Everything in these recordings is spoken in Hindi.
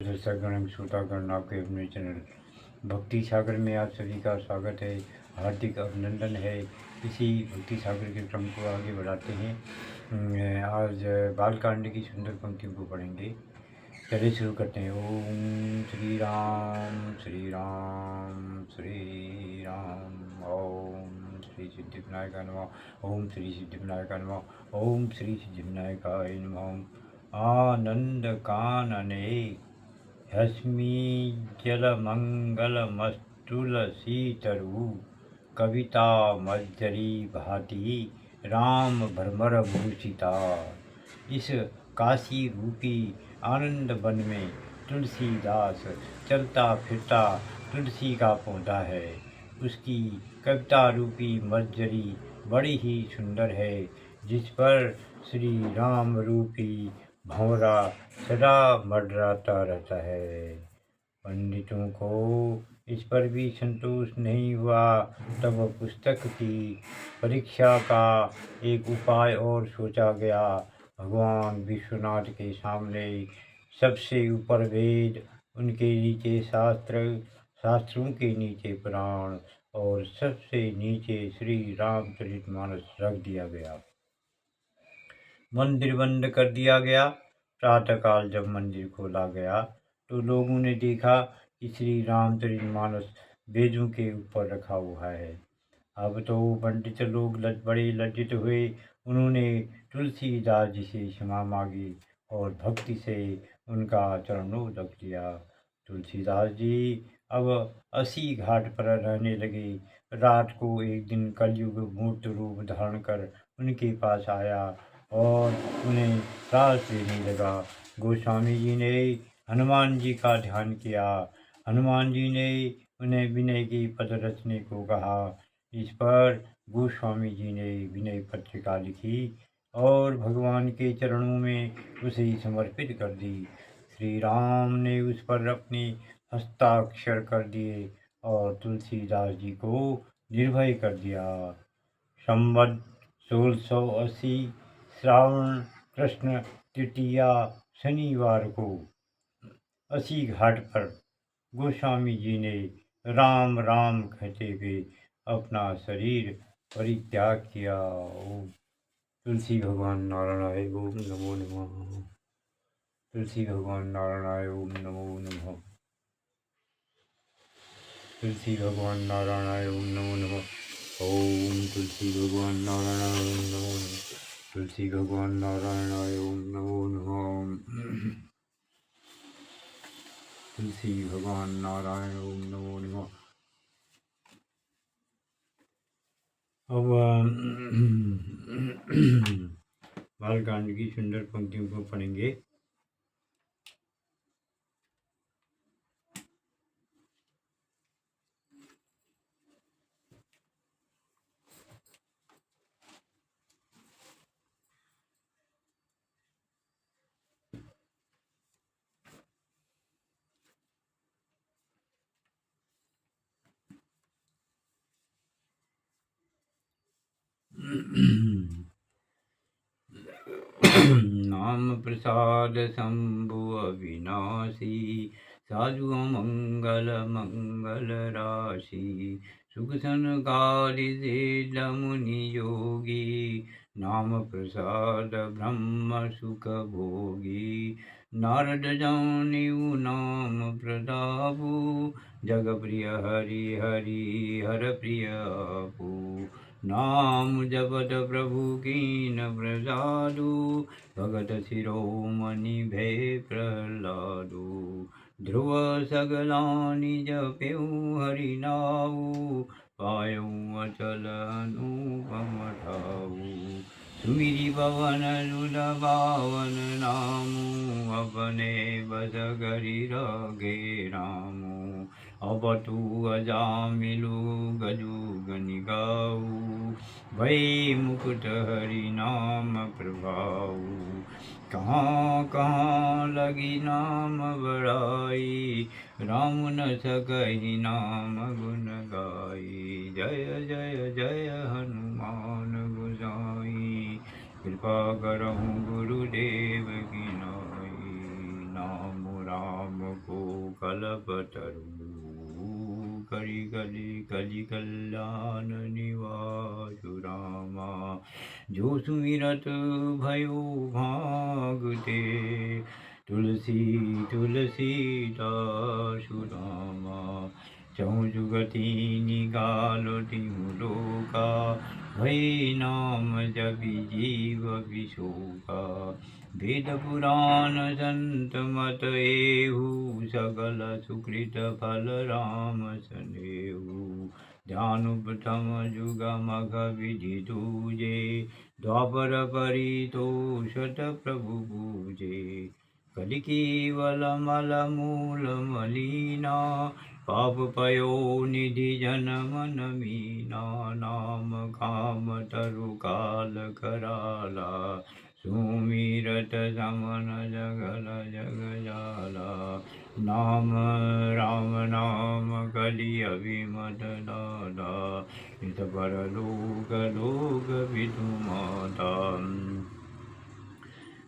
दर्शकगण श्रोतागण आपके अपने चैनल भक्ति सागर में आप सभी का स्वागत है। हार्दिक अभिनंदन है। इसी भक्ति सागर के क्रम को आगे बढ़ाते हैं। आज बालकांड की सुंदर पंक्तियों को पढ़ेंगे। चलिए शुरू करते हैं। ओम श्री राम श्री राम श्री राम। ओम श्री सिद्धिविनायकाय नमः। ओम श्री सिद्धिविनायकाय नमः। ओम श्री सिद्धिविनायकाय नमः। आनंद कानने हस्मी जलमंगलमस्तुलसीतरु कविता मज्जरी भाति राम भ्रमर भूषिता। इस काशी रूपी आनंद वन में तुलसीदास चलता फिरता तुलसी का पौधा है। उसकी कविता रूपी मज्जरी बड़ी ही सुंदर है, जिस पर श्री राम रूपी भंवरा सदा मंडराता रहता है। पंडितों को इस पर भी संतोष नहीं हुआ, तब पुस्तक की परीक्षा का एक उपाय और सोचा गया। भगवान विश्वनाथ के सामने सबसे ऊपर वेद, उनके नीचे शास्त्र, शास्त्रों के नीचे पुराण और सबसे नीचे श्री रामचरितमानस रख दिया गया। मंदिर बंद कर दिया गया। प्रातःकाल जब मंदिर खोला गया तो लोगों ने देखा कि श्री रामचरितमानस वेदों के ऊपर रखा हुआ है। अब तो पंडित लोग बड़े लज्जित हुए। उन्होंने तुलसीदास जी से क्षमा मांगी और भक्ति से उनका चरणोदक लिया। तुलसीदास जी अब 80 घाट पर रहने लगे। रात को एक दिन कलयुग मूर्त रूप धारण कर उनके पास आया और उन्हें त्रास देने लगा। गोस्वामी जी ने हनुमान जी का ध्यान किया। हनुमान जी ने उन्हें विनय की पद रचने को कहा। इस पर गोस्वामी जी ने विनय पत्रिका लिखी और भगवान के चरणों में उसे समर्पित कर दी। श्री राम ने उस पर अपने हस्ताक्षर कर दिए और तुलसीदास जी को निर्भय कर दिया। संवत 1680 श्रावण कृष्ण तृतीया शनिवार को 80 घाट पर गोस्वामी जी ने राम राम कहते हुए अपना शरीर परित्याग किया। ओम तुलसी भगवान नारायणाय ओम नमो नमः। तुलसी भगवान नारायणाय ओम नमो नमः। तुलसी भगवान नारायणाय ओम नमो नमः। ओम तुलसी भगवान नारायणाय ओम नमो नमः। तुलसी भगवान नारायणाय ओम नमो नमः। तुलसी भगवान नारायण ओम नमो नमः। अब बालकांड की सुंदर पंक्तियों को पढ़ेंगे। नाम प्रसाद शंभु अविनाशी साधु मंगल मंगल राशि सुख सनकारि सिद्ध मुनि योगी नाम प्रसाद ब्रह्म सुख भोगी नारद जानिउ नाम प्रतापु जग प्रिय हरि हरि हर प्रिय आपू नाम जपत प्रभु कीन प्रसादु भगत शिरोमणि भय प्रहलादु ध्रुव सगलानि जप्यौ हरि नाउ पायौ अचल अनुपम ठाऊ सुमिरि पवन सुत पावन नामु अपने बस करि राखे रामु अवतु अजामिलु गजु गनि गाऊ भय मुकुट हरि नाम प्रभाऊ कहाँ कहाँ लगी नाम बड़ाई राम न सकहि नाम गुण गाई जय जय जय हनुमान गोसाई कृपा करहु गुरुदेव की नाई नाम राम को कल्पतरु करि कलि कल्याण निवासु रामा। जो सुमिरत भयो भागते तुलसी तुलसी दासु रामा। चहु जुगति निकालो तिहु लोका भई नाम जपि जीव विशोका। वेद पुराण संत मत एहु सकल सुकृत फल राम सनेहु। ध्यानु प्रथम जुग मघ विधि दूजे द्वापर परितोषत प्रभु पूजे। कलि केवल मल मूल मलिना पाप पयो निधि जन मन मीना। नाम काम तरु काल कराला सुमिरत समन जगल जग जाला। नाम राम नाम कलि अभिमत दादा इत परलोक लोक विदु माता।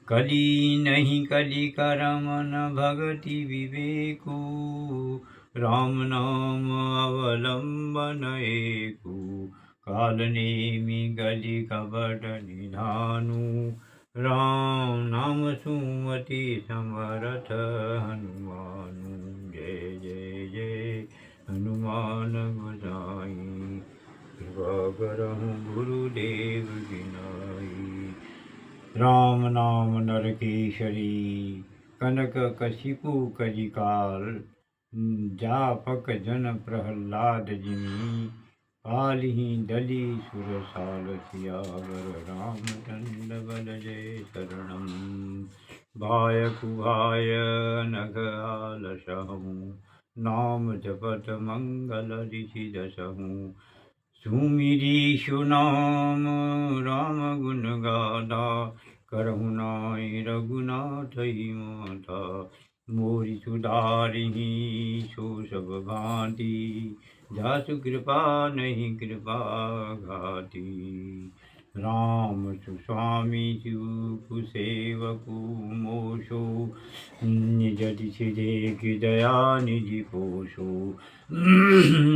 कलि नहीं कलि करम न भगति विवेकु राम नाम अवलंबन एकु। काल नेमि गलि कपट निधानु राम नाम सुमति समरथ हनुमानु। जय जय जय हनुमान गोसाई कृपा करहु गुरुदेव की नाई। राम नाम नरकेशरी कनक कशिपु कलिकाल। जापक जन प्रहलाद जिमि पालिहि दलि सुरसाल। सियावर रामचंद्र बल जय शरणम। भाय कुभाय नग आलसहु नाम जपत मंगल ऋषि दसहु। सुमिरीशु नाम राम गुण गाथा करहु नाई रघुनाथ ही माता। मोरि सुधारिहि सो सब भांति जासु कृपा नहीं कृपा घाती। राम सुस्वामी शिव सेवकु मोसो निज दिशि दया निजि पोषो।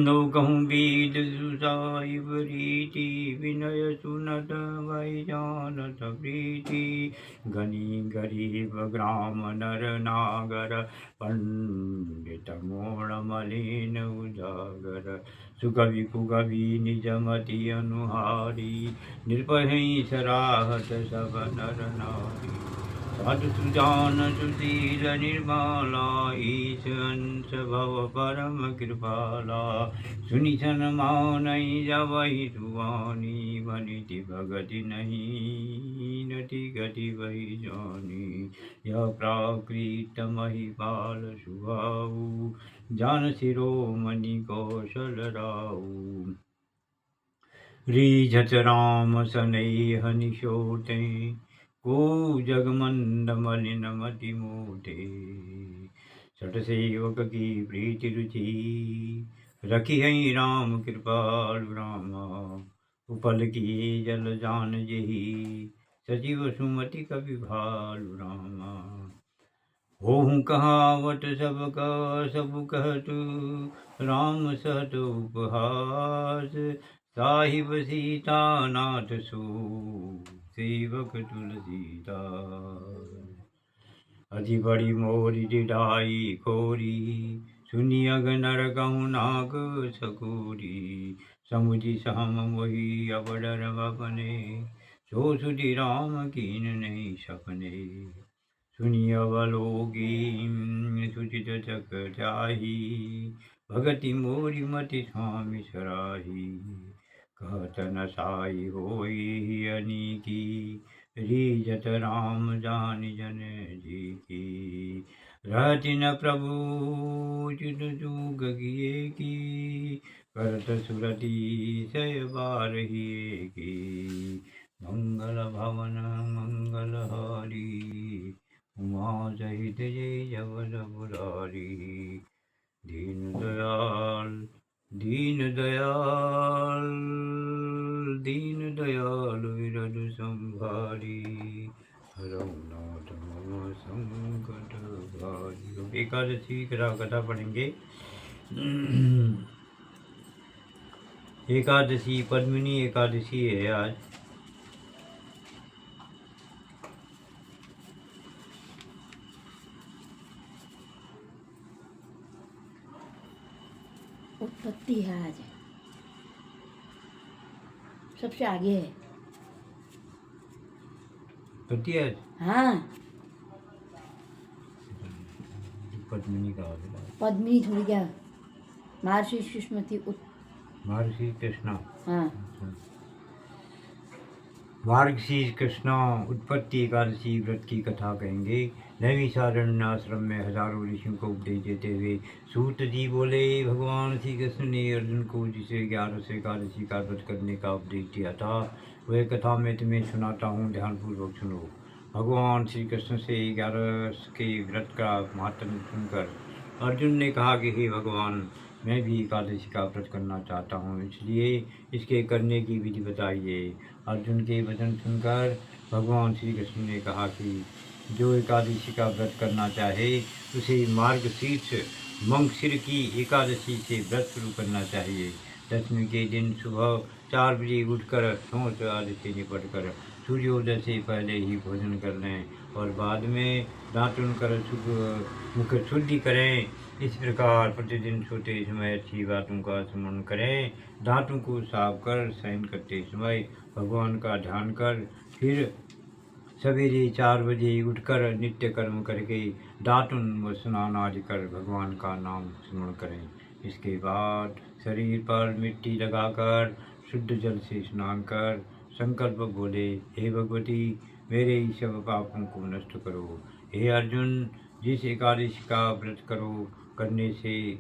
लोकहु वेद सुसाहिब रीति विनय सुनत भई जानत प्रीति। गनि गरीब ग्राम नर नागर पंडित मोण मलिन उजागर। सुकवि कुकवि निज मति अनुहारी निर्भय सराहत सब नर नारी। साधु सुजान सुशील निर्मला ईश अंश भव परम कृपाला। सुनि सन्मानहि जबहि सुवानी बनिति भगति नहीं नति गति वही जानी। यह प्राकृत महिपाल सुभाऊ जान शिरोमणि कौशल राऊ। रीझत राम सनेह निशोते को जगमंद मलिन मति मोटे। सठ सेवक की प्रीति रुचि रखी है राम कृपालु रामा। उपल की जल जान जही सजीव सुमति कवि भालु रामा। होहु कहावत सब का सब कहतु राम सहत उपहास। साहिब सीता नाथ सो सेवक तुलसीदास। अति बड़ी मोरी डिढाई खोरी सुनी अग नर कहु नाग सकोरी। समुझि सहम मोहि अब डर बपने सो सुधि राम कीन नहीं सपने। सुनि अवलोकी सुचित चक जाही भगति मोरी मति स्वामी सराही। कहत न साई होई अनीकी रीजत राम जानि जन जी की। रहति न प्रभु चित चूक किए की करत सुरति सय बारहिए की। मंगल भवन मंगल हारी उमा सहित जय जवन मुरारी। दीन दयाल दीन दयाल दीन दयाल विरधु संभारी। हरौ नाथ संकट भारी। एकादशी कथा पढ़ेंगे। एकादशी पद्मिनी एकादशी है आज। उत्पत्ति है आज, सबसे आगे है। पति है। हाँ, पद्मिनी का पद्मिनी थोड़ी क्या, महर्षि सुष्मति महर्षि कृष्णा। हाँ, मार्गशीर्ष कृष्णा उत्पत्ति एकादशी व्रत की कथा कहेंगे। नैमिषारण्य आश्रम में हजारों ऋषियों को उपदेश देते हुए सूत जी बोले, भगवान श्री कृष्ण ने अर्जुन को जिसे 11 एकादशी का व्रत करने का उपदेश दिया था, वह कथा मैं तुम्हें सुनाता हूँ, ध्यानपूर्वक सुनो। भगवान श्री कृष्ण से 11 के व्रत का महात्म्य सुनकर अर्जुन ने कहा कि हे भगवान, मैं भी एकादशी का व्रत करना चाहता हूँ, इसलिए इसके करने की विधि बताइए। अर्जुन के वचन सुनकर भगवान श्री कृष्ण ने कहा कि जो एकादशी का व्रत करना चाहे उसे मार्गशीर्ष मंगशिर की एकादशी से व्रत शुरू करना चाहिए। दशमी के दिन सुबह 4 बजे उठकर सोच आदि से निपट कर सूर्योदय से पहले ही भोजन कर लें और बाद में दातुन कर मुख शुद्धि करें। इस प्रकार प्रतिदिन सोते समय अच्छी बातों का स्मरण करें। दांतों को साफ कर शयन करते समय भगवान का ध्यान कर फिर सवेरे 4 बजे उठकर नित्य कर्म करके दातुन व स्नान आदि कर भगवान का नाम स्मरण करें। इसके बाद शरीर पर मिट्टी लगाकर शुद्ध जल से स्नान कर संकल्प बोले, हे भगवती, मेरे ही सब पापों को नष्ट करो। हे अर्जुन, जिस एकादशी का व्रत करने से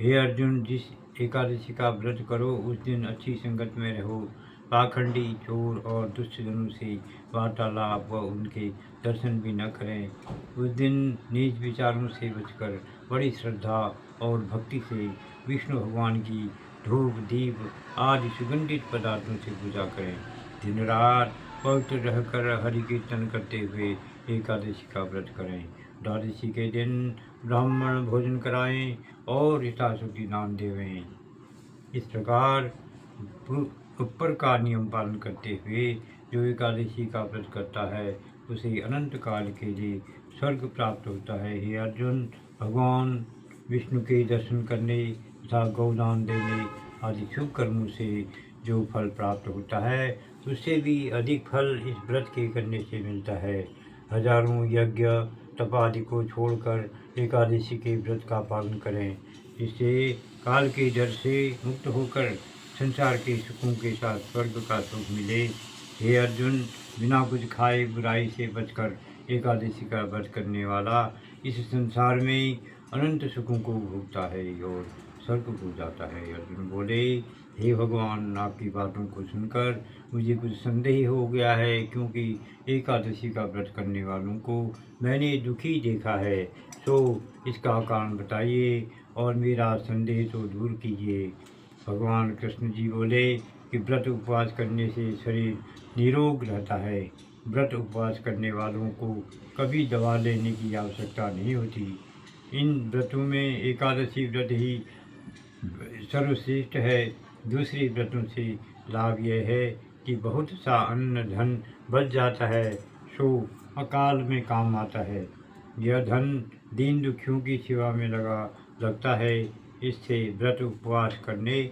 हे अर्जुन, जिस एकादशी का व्रत करो उस दिन अच्छी संगत में रहो। पाखंडी, चोर और दुष्टजनों से वार्तालाप व उनके दर्शन भी न करें। उस दिन नीच विचारों से बचकर बड़ी श्रद्धा और भक्ति से विष्णु भगवान की धूप दीप आदि सुगंधित पदार्थों से पूजा करें। दिन रात पवित्र रहकर हरि कीर्तन करते हुए एकादशी का व्रत करें। द्वादशी के दिन ब्राह्मण भोजन कराएं और यथाशक्ति दान देवें। इस प्रकार ऊपर का नियम पालन करते हुए जो एकादशी का व्रत करता है उसे अनंत काल के लिए स्वर्ग प्राप्त होता है। हे अर्जुन, भगवान विष्णु के दर्शन करने तथा गौदान देने आदि शुभ कर्मों से जो फल प्राप्त होता है उससे भी अधिक फल इस व्रत के करने से मिलता है। हजारों यज्ञ तप आदि को छोड़कर एकादशी के व्रत का पालन करें, जिससे काल के डर से मुक्त होकर संसार के सुखों के साथ स्वर्ग का सुख मिले। हे अर्जुन, बिना कुछ खाए बुराई से बचकर एकादशी का व्रत करने वाला इस संसार में अनंत सुखों को भोगता है और स्वर्ग को जाता है। अर्जुन बोले, हे भगवान, आपकी बातों को सुनकर मुझे कुछ संदेह हो गया है, क्योंकि एकादशी का व्रत करने वालों को मैंने दुखी देखा है। तो इसका कारण बताइए और मेरा संदेह तो दूर कीजिए। भगवान कृष्ण जी बोले कि व्रत उपवास करने से शरीर निरोग रहता है। व्रत उपवास करने वालों को कभी दवा लेने की आवश्यकता नहीं होती। इन व्रतों में एकादशी व्रत ही सर्वश्रेष्ठ है। दूसरे व्रतों से लाभ यह है कि बहुत सा अन्न धन बच जाता है, सो अकाल में काम आता है। यह धन दीन दुखियों की सेवा में लगता है। इससे व्रत उपवास करने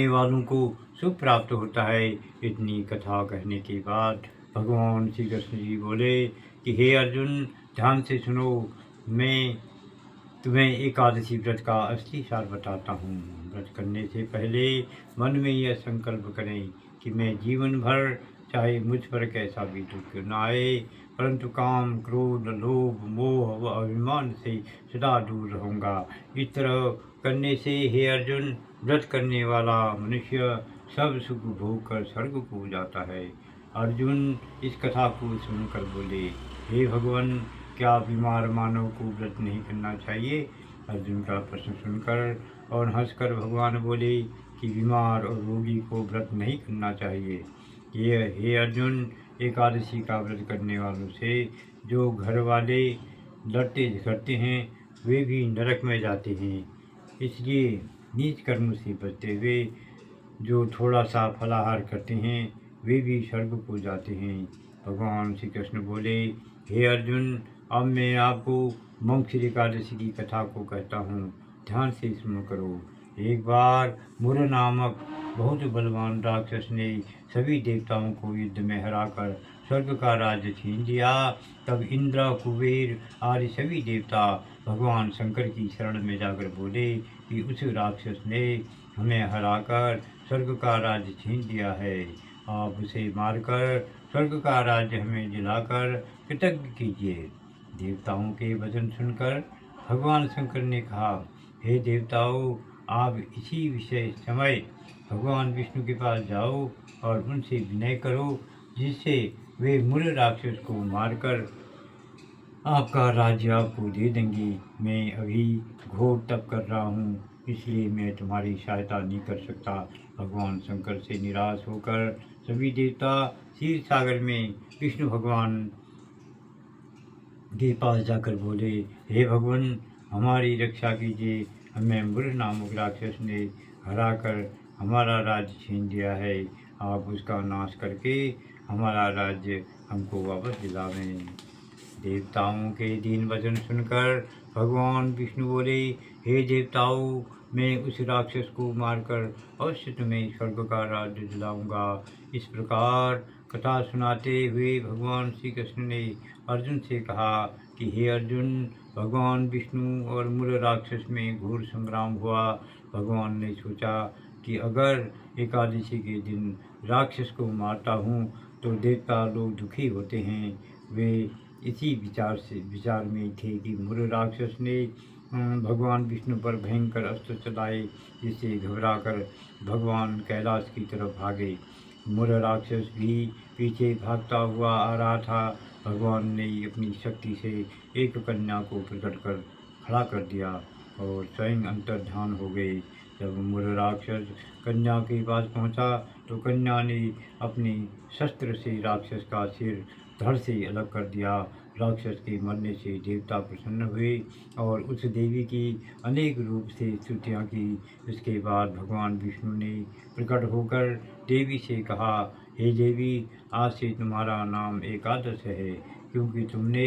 वालों को सुख प्राप्त होता है। इतनी कथा कहने के बाद भगवान श्री कृष्ण जी बोले कि हे अर्जुन, ध्यान से सुनो, मैं तुम्हें एकादशी व्रत का असली सार बताता हूँ। व्रत करने से पहले मन में यह संकल्प करें कि मैं जीवन भर चाहे मुझ पर कैसा भी दुख न आए, परंतु काम, क्रोध, लोभ, मोह व अभिमान से सदा दूर रहूँगा। इस तरह करने से हे अर्जुन, व्रत करने वाला मनुष्य सब सुख भोग कर स्वर्ग को जाता है। अर्जुन इस कथा को सुनकर बोले, हे भगवान, क्या बीमार मानव को व्रत नहीं करना चाहिए? अर्जुन का प्रश्न सुनकर और हंसकर भगवान बोले कि बीमार और रोगी को व्रत नहीं करना चाहिए। ये हे अर्जुन, एकादशी का व्रत करने वालों से जो घर वाले लड़ते झगड़ते हैं वे भी नरक में जाते हैं। इसलिए नीच कर्म से बचते हुए जो थोड़ा सा फलाहार करते हैं वे भी स्वर्ग को जाते हैं। भगवान श्री कृष्ण बोले, हे अर्जुन, अब मैं आपको मंगशिर एकादशी की कथा को कहता हूँ, ध्यान से सुनो करो। एक बार मुर नामक बहुत बलवान राक्षस ने सभी देवताओं को युद्ध में हराकर स्वर्ग का राज्य छीन लिया। तब इंद्र, कुबेर आदि सभी देवता भगवान शंकर की शरण में जाकर बोले कि उस राक्षस ने हमें हराकर स्वर्ग का राज्य छीन लिया है। आप उसे मारकर स्वर्ग का राज्य हमें दिलाकर कृतज्ञ कीजिए। देवताओं के वचन सुनकर भगवान शंकर ने कहा, हे देवताओं, आप इसी विषय समय भगवान विष्णु के पास जाओ और उनसे विनय करो, जिससे वे मुर राक्षस को मारकर आपका राज्य आपको दे देंगे। मैं अभी घोर तप कर रहा हूँ, इसलिए मैं तुम्हारी सहायता नहीं कर सकता। भगवान शंकर से निराश होकर सभी देवता क्षीर सागर में विष्णु भगवान के पास जाकर बोले, हे भगवान, हमारी रक्षा कीजिए। हमें मुर नामक राक्षस ने हराकर हमारा राज्य छीन लिया है। आप उसका नाश करके हमारा राज्य हमको वापस दिलावें। देवताओं के दीन वचन सुनकर भगवान विष्णु बोले, हे देवताओं, मैं उस राक्षस को मारकर अवश्य तुम्हें स्वर्ग का राज्य दिलाऊंगा। इस प्रकार कथा सुनाते हुए भगवान श्री कृष्ण ने अर्जुन से कहा कि हे अर्जुन, भगवान विष्णु और मुर राक्षस में घोर संग्राम हुआ। भगवान ने सोचा कि अगर एकादशी के दिन राक्षस को मारता हूँ तो देवता लोग दुखी होते हैं। वे इसी विचार में थे कि मुर राक्षस ने भगवान विष्णु पर भयंकर अस्त्र चलाए, जिससे घबराकर भगवान कैलाश की तरफ भागे। मुर राक्षस भी पीछे भागता हुआ आ रहा था। भगवान ने अपनी शक्ति से एक कन्या को प्रकट कर खड़ा कर दिया और स्वयं अंतर्ध्यान हो गए। जब मुर राक्षस कन्या के पास पहुंचा तो कन्या ने अपने शस्त्र से राक्षस का सिर धड़ से अलग कर दिया। राक्षस के मरने से देवता प्रसन्न हुए और उस देवी की अनेक रूप से स्तुतियाँ की। इसके बाद भगवान विष्णु ने प्रकट होकर देवी से कहा, हे देवी, आज से तुम्हारा नाम एकादश है, क्योंकि तुमने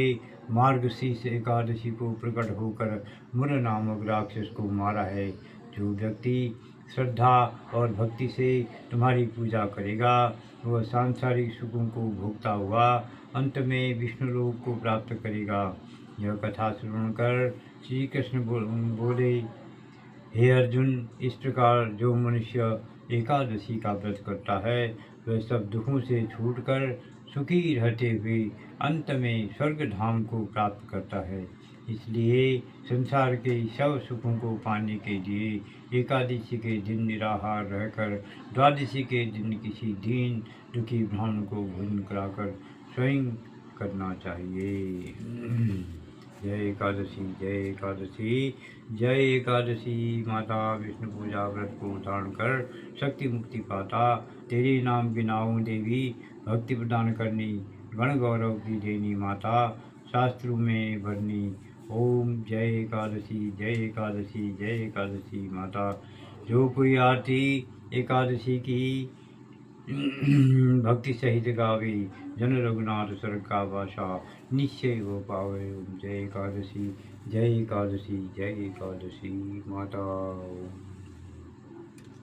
मार्गशीर्ष एकादशी को प्रकट होकर मुर नामक राक्षस को मारा है। जो व्यक्ति श्रद्धा और भक्ति से तुम्हारी पूजा करेगा वह सांसारिक सुखों को भोगता हुआ अंत में विष्णु लोक को प्राप्त करेगा। यह कथा सुनकर श्री कृष्ण बोले, हे अर्जुन, इस प्रकार जो मनुष्य एकादशी का व्रत करता है वह सब दुखों से छूटकर सुखी रहते हुए अंत में स्वर्ग धाम को प्राप्त करता है। इसलिए संसार के सब सुखों को पाने के लिए एकादशी के दिन निराहार रहकर द्वादशी के दिन किसी दीन दुखी ब्राह्मण को भोजन कराकर स्वयं करना चाहिए। जय एकादशी, जय एकादशी, जय एकादशी। माता विष्णु पूजा व्रत को धारण कर शक्ति मुक्ति पाता। तेरे नाम गिनाऊं देवी, भक्ति प्रदान करनी, गण गौरव की देनी माता, शास्त्रों में भरनी। ओम जय एकादशी, जय एकादशी, जय एकादशी माता। जो कोई आरती एकादशी की भक्ति सहित गावे, जन रघुनाथ स्वर्ग का वासा निश्चय हो पावे। ओम जय एकादशी, जय एकादशी, जय एकादशी माता।